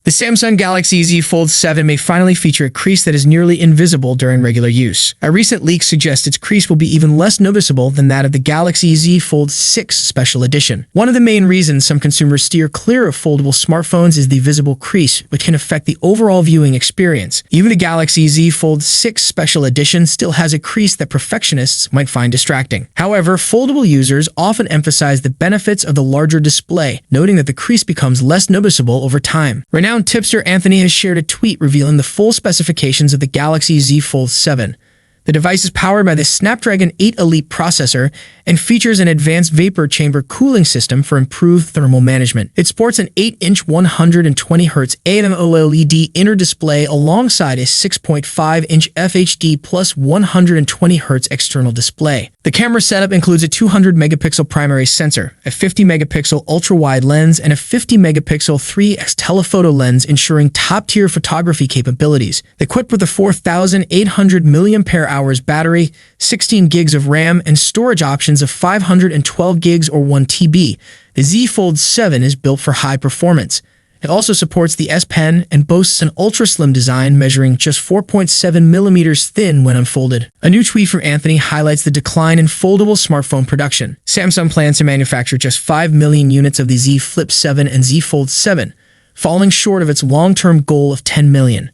The Samsung Galaxy Z Fold 7 may finally feature a crease that is nearly invisible during regular use. A recent leak suggests its crease will be even less noticeable than that of the Galaxy Z Fold 6 Special Edition. One of the main reasons some consumers steer clear of foldable smartphones is the visible crease, which can affect the overall viewing experience. Even the Galaxy Z Fold 6 Special Edition still has a crease that perfectionists might find distracting. However, foldable users often emphasize the benefits of the larger display, noting that the crease becomes less noticeable over time. Renowned tipster Anthony has shared a tweet revealing the full specifications of the Galaxy Z Fold 7. The device is powered by the Snapdragon 8 Elite processor and features an advanced vapor chamber cooling system for improved thermal management. It sports an 8-inch 120Hz AMOLED inner display alongside a 6.5-inch FHD plus 120Hz external display. The camera setup includes a 200-megapixel primary sensor, a 50-megapixel ultra-wide lens, and a 50-megapixel 3x telephoto lens, ensuring top-tier photography capabilities. Equipped with a 4,800 mAh battery, 16 gigs of RAM, and storage options of 512 gigs or 1 TB, the Z Fold 7 is built for high performance. It also supports the S Pen and boasts an ultra-slim design measuring just 4.7 millimeters thin when unfolded. A new tweet from Anthony highlights the decline in foldable smartphone production. Samsung plans to manufacture just 5 million units of the Z Flip 7 and Z Fold 7, falling short of its long-term goal of 10 million.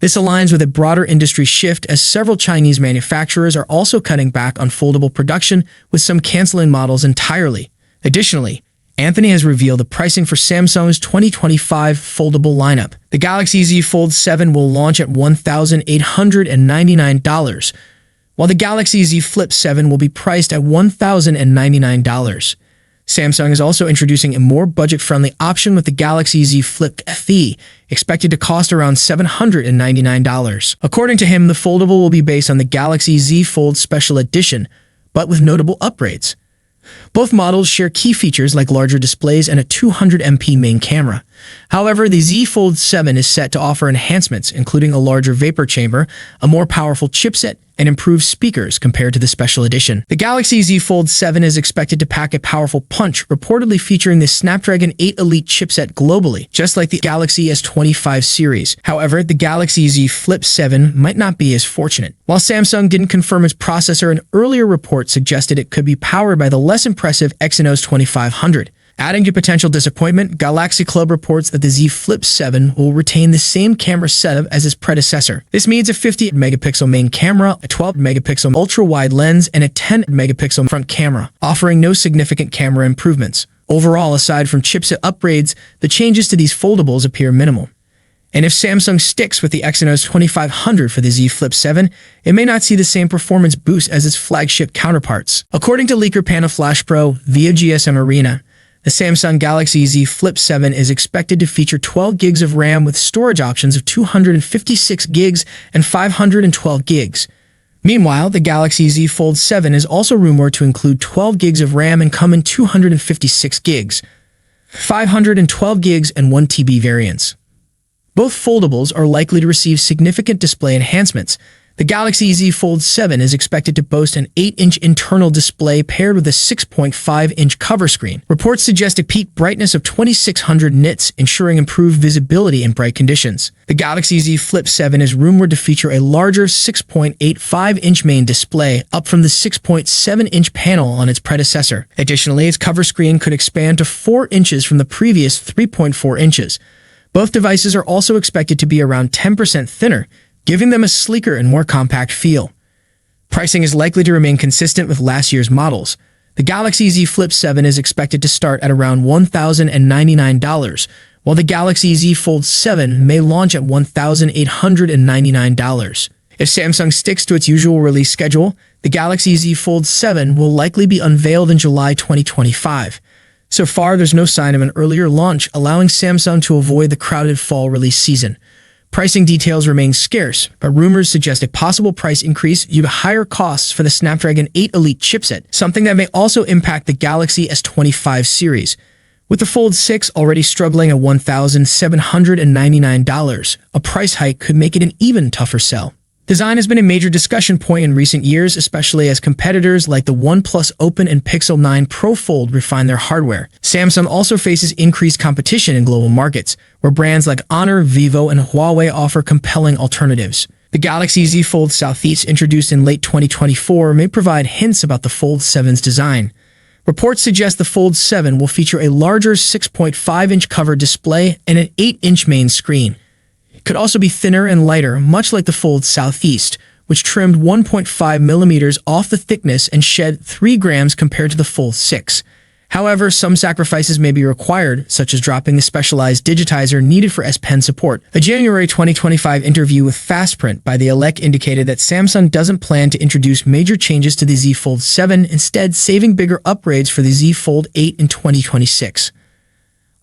This aligns with a broader industry shift as several Chinese manufacturers are also cutting back on foldable production, with some canceling models entirely. Additionally, Anthony has revealed the pricing for Samsung's 2025 foldable lineup. The Galaxy Z Fold 7 will launch at $1,899, while the Galaxy Z Flip 7 will be priced at $1,099. Samsung is also introducing a more budget-friendly option with the Galaxy Z Flip FE, expected to cost around $799. According to him, the foldable will be based on the Galaxy Z Fold Special Edition, but with notable upgrades. Both models share key features like larger displays and a 200MP main camera. However, the Z Fold 7 is set to offer enhancements, including a larger vapor chamber, a more powerful chipset, and improved speakers compared to the Special Edition. The Galaxy Z Fold 7 is expected to pack a powerful punch, reportedly featuring the Snapdragon 8 Elite chipset globally, just like the Galaxy S25 series. However, the Galaxy Z Flip 7 might not be as fortunate. While Samsung didn't confirm its processor, an earlier report suggested it could be powered by the less impressive Exynos 2500. Adding to potential disappointment, Galaxy Club reports that the Z Flip 7 will retain the same camera setup as its predecessor. This means a 50-megapixel main camera, a 12-megapixel ultra-wide lens, and a 10-megapixel front camera, offering no significant camera improvements. Overall, aside from chipset upgrades, the changes to these foldables appear minimal. And if Samsung sticks with the Exynos 2500 for the Z Flip 7, it may not see the same performance boost as its flagship counterparts. According to leaker Panda Flash Pro via GSM Arena, the Samsung Galaxy Z Flip 7 is expected to feature 12 gigs of RAM with storage options of 256 gigs and 512 gigs. Meanwhile, the Galaxy Z Fold 7 is also rumored to include 12 gigs of RAM and come in 256 gigs, 512 gigs, and 1 TB variants. Both foldables are likely to receive significant display enhancements. The Galaxy Z Fold 7 is expected to boast an 8-inch internal display paired with a 6.5-inch cover screen. Reports suggest a peak brightness of 2600 nits, ensuring improved visibility in bright conditions. The Galaxy Z Flip 7 is rumored to feature a larger 6.85-inch main display, up from the 6.7-inch panel on its predecessor. Additionally, its cover screen could expand to 4 inches from the previous 3.4 inches. Both devices are also expected to be around 10% thinner, giving them a sleeker and more compact feel. Pricing is likely to remain consistent with last year's models. The Galaxy Z Flip 7 is expected to start at around $1,099, while the Galaxy Z Fold 7 may launch at $1,899. If Samsung sticks to its usual release schedule, the Galaxy Z Fold 7 will likely be unveiled in July 2025. So far, there's no sign of an earlier launch, allowing Samsung to avoid the crowded fall release season. Pricing details remain scarce, but rumors suggest a possible price increase due to higher costs for the Snapdragon 8 Elite chipset, something that may also impact the Galaxy S25 series. With the Fold 6 already struggling at $1,799, a price hike could make it an even tougher sell. Design has been a major discussion point in recent years, especially as competitors like the OnePlus Open and Pixel 9 Pro Fold refine their hardware. Samsung also faces increased competition in global markets, where brands like Honor, Vivo, and Huawei offer compelling alternatives. The Galaxy Z Fold Southeast, introduced in late 2024, may provide hints about the Fold 7's design. Reports suggest the Fold 7 will feature a larger 6.5-inch cover display and an 8-inch main screen. It could also be thinner and lighter, much like the Fold Southeast, which trimmed 1.5 millimeters off the thickness and shed 3 grams compared to the Fold 6. However, some sacrifices may be required, such as dropping the specialized digitizer needed for S Pen support. A January 2025 interview with Fastprint by the Elec indicated that Samsung doesn't plan to introduce major changes to the Z Fold 7, instead saving bigger upgrades for the Z Fold 8 in 2026.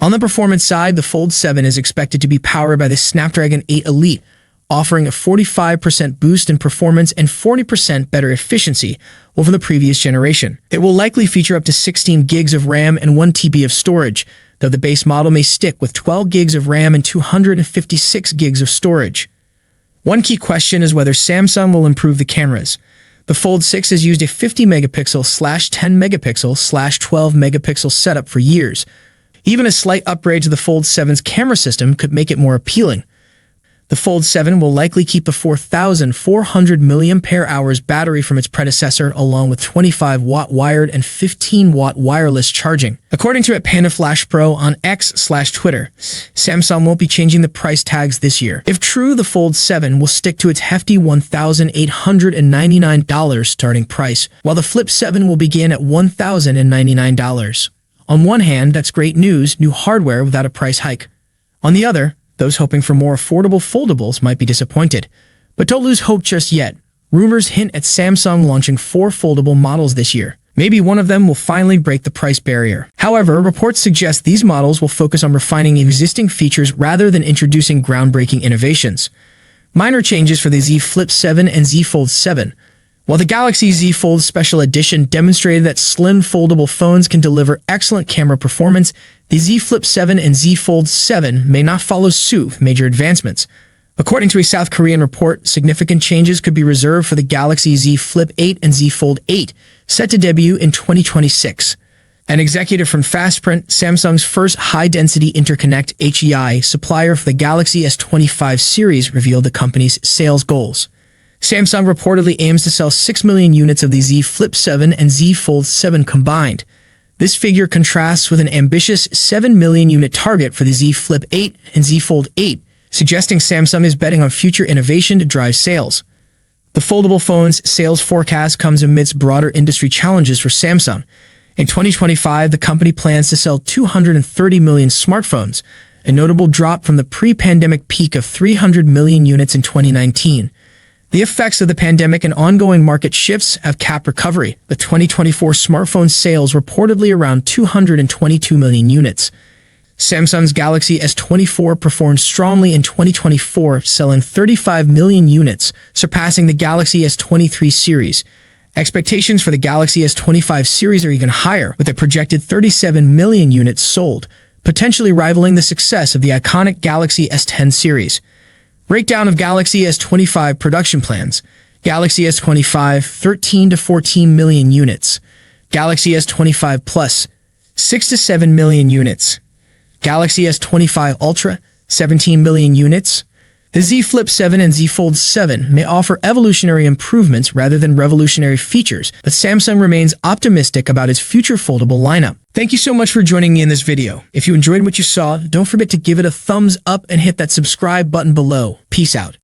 On the performance side, the Fold 7 is expected to be powered by the Snapdragon 8 Elite, offering a 45% boost in performance and 40% better efficiency over the previous generation. It will likely feature up to 16 gigs of RAM and 1 TB of storage, though the base model may stick with 12 gigs of RAM and 256 gigs of storage. One key question is whether Samsung will improve the cameras. The Fold 6 has used a 50-megapixel/10-megapixel/12-megapixel setup for years. Even a slight upgrade to the Fold 7's camera system could make it more appealing. The Fold 7 will likely keep a 4,400 mAh battery from its predecessor, along with 25-watt wired and 15-watt wireless charging. According to @PandaFlashPro on X/Twitter, Samsung won't be changing the price tags this year. If true, the Fold 7 will stick to its hefty $1,899 starting price, while the Flip 7 will begin at $1,099. On one hand, that's great news, new hardware without a price hike. On the other, those hoping for more affordable foldables might be disappointed. But don't lose hope just yet. Rumors hint at Samsung launching 4 foldable models this year. Maybe one of them will finally break the price barrier. However, reports suggest these models will focus on refining existing features rather than introducing groundbreaking innovations. Minor changes for the Z Flip 7 and Z Fold 7. While the Galaxy Z Fold Special Edition demonstrated that slim foldable phones can deliver excellent camera performance, the Z Flip 7 and Z Fold 7 may not follow suit with major advancements. According to a South Korean report, significant changes could be reserved for the Galaxy Z Flip 8 and Z Fold 8, set to debut in 2026. An executive from Fastprint, Samsung's first high-density interconnect HEI supplier for the Galaxy S25 series, revealed the company's sales goals. Samsung reportedly aims to sell 6 million units of the Z Flip 7 and Z Fold 7 combined. This figure contrasts with an ambitious 7 million unit target for the Z Flip 8 and Z Fold 8, suggesting Samsung is betting on future innovation to drive sales. The foldable phone's sales forecast comes amidst broader industry challenges for Samsung. In 2025, the company plans to sell 230 million smartphones, a notable drop from the pre-pandemic peak of 300 million units in 2019. The effects of the pandemic and ongoing market shifts have capped recovery, with 2024 smartphone sales reportedly around 222 million units. Samsung's Galaxy S24 performed strongly in 2024, selling 35 million units, surpassing the Galaxy S23 series. Expectations for the Galaxy S25 series are even higher, with a projected 37 million units sold, potentially rivaling the success of the iconic Galaxy S10 series. Breakdown of Galaxy S25 production plans. Galaxy S25, 13 to 14 million units. Galaxy S25 Plus, 6 to 7 million units. Galaxy S25 Ultra, 17 million units. The Z Flip 7 and Z Fold 7 may offer evolutionary improvements rather than revolutionary features, but Samsung remains optimistic about its future foldable lineup. Thank you so much for joining me in this video. If you enjoyed what you saw, don't forget to give it a thumbs up and hit that subscribe button below. Peace out.